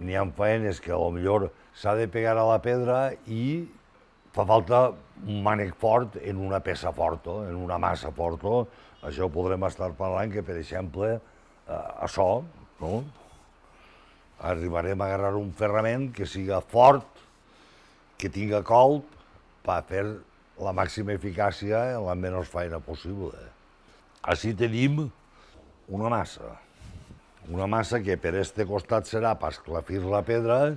n'hi ha feines que potser s'ha de pegar a la pedra i fa falta un mànec fort en una peça forta, en una massa forta. Això podrem estar parlant que, per exemple, això, no? Arribarem a agarrar un ferrament que siga fort, que tinga colp, per fer la màxima eficàcia en la menys feina possible. Així tenim una massa que per este costat serà per esclafir la pedra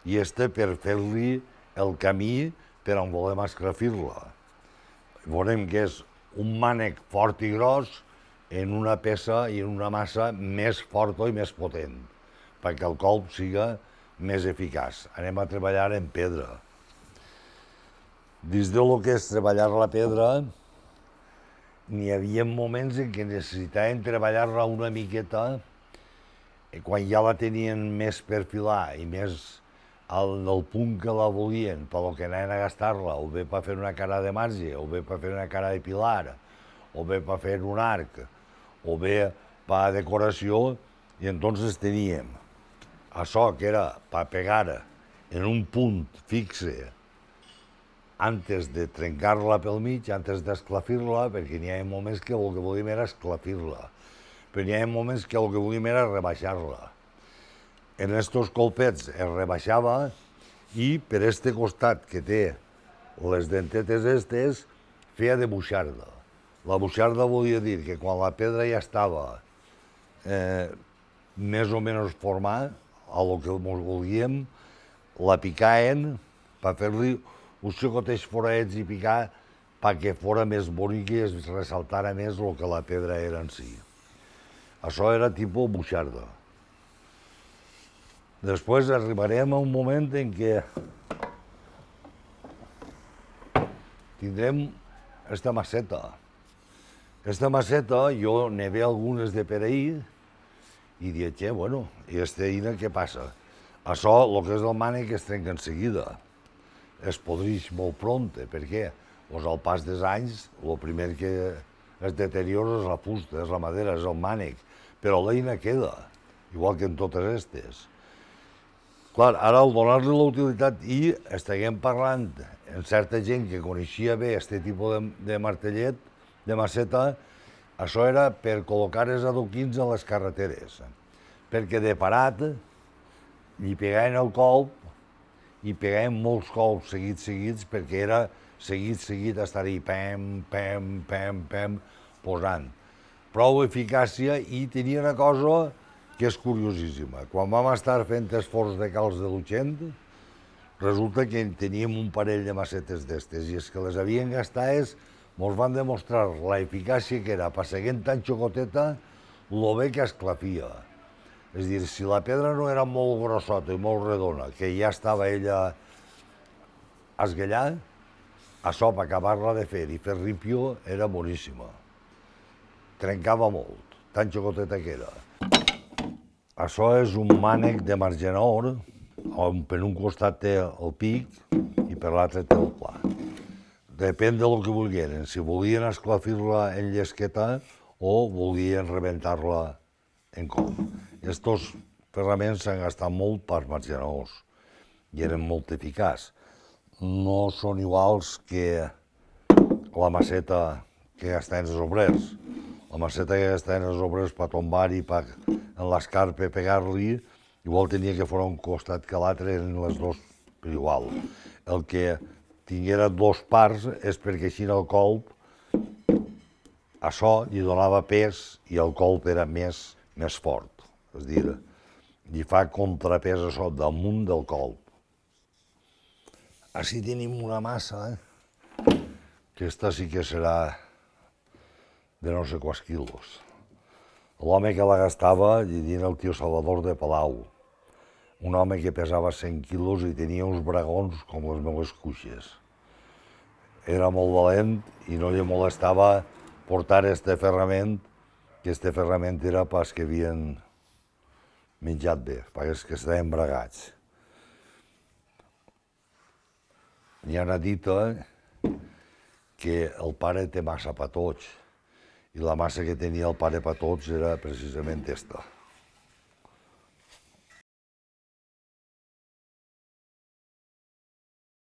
i este per fer-li el camí per on volem esclafir-la. Veurem que és un mànec fort i gros en una peça i en una massa més forta i més potent, perquè el colp siga més eficaç. Anem a treballar en pedra. Dins del que és treballar la pedra, n'hi havia moments en què necessitaven treballar-la una miqueta quan ja la tenien més per filar i més al punt que la volien, pel que anaven a gastar-la, o bé per fer una cara de marge, o bé per fer una cara de pilar, o bé per fer un arc, o bé per decoració, i entonces teníem això que era per pegar en un punt fixe antes de trencar-la pel mig, antes d'esclafir-la, perquè n'hi ha moments que el que volíem era esclafir-la, però n'hi ha moments que el que volíem era rebaixar-la. En estos colpets es rebaixava i per este costat que té les dentetes estes feia de buixarda. La buixarda volia dir que quan la pedra ja estava més o menys formada, a lo que volíem, la picaven per fer-li uns xicotets foradets i picar perquè fora més bonic i es ressaltara més el que la pedra era en si. Això era tipus buixarda. Després arribarem a un moment en què tindrem esta masseta. Esta masseta jo ne ve algunes de per ahir i dic, bueno, i esta eina què passa? Això, el que és el mànec, es trenca en seguida. Es podreix molt prompte. Per què? Doncs al pas dels anys, el primer que es deteriora és la fusta, és la madera, és el mànec. Però l'eina queda, igual que en totes aquestes. Clar, ara al donar-li la utilitat i estiguem parlant amb certa gent que coneixia bé aquest tipus de martellet, de masseta, això era per col·locar els adoquins a les carreteres, perquè de parat li pegaven el colp i pegaven molts colps seguits, perquè era seguit estar-hi pem, posant. Prou eficàcia i tenia una cosa que és curiosíssima. Quan vam estar fent esforç de calç de Luchent, resulta que teníem un parell de massetes d'estes i els que les havien gastades ens van demostrar la eficàcia que era per seguir tan xocoteta lo bé que esclafia. És a dir, si la pedra no era molt grossota i molt redona, que ja estava ella esguellar, això per acabar-la de fer i fer ripio era boníssima. Trencava molt, tan xocoteta que era. Això és un mànec de margenor, on per un costat té el pic i per l'altre té el pla. Depèn del que volgueren, si volien esclafir-la en llesqueta o volien rebentar-la en colp. Estos ferraments s'han gastat molt per margenors i eren molt eficaços. No són iguals que la masseta que gastaven els obrers. La masseta que gastaven els obrers per tombar-hi, en l'escarpa pegar-li, igual tenia que fora un costat que l'altre, eren les dos per igual. El que tinguera dos parts és perquè així el colp, això li donava pes i el colp era més fort. És a dir, li fa contrapès això damunt del colp. Així tenim una massa, que esta sí que serà de no sé quants quilos. L'home que la gastava, li diuen el tio Salvador de Palau. Un home que pesava 100 quilos i tenia uns bragons com les meves cuixes. Era molt valent i no li molestava portar este ferrament, que este ferrament era pas que havien menjat bé, pas que estaven bragats. N'hi ha una dita que el pare té massa per tots, i la massa que tenia el pare per tots era precisament esta.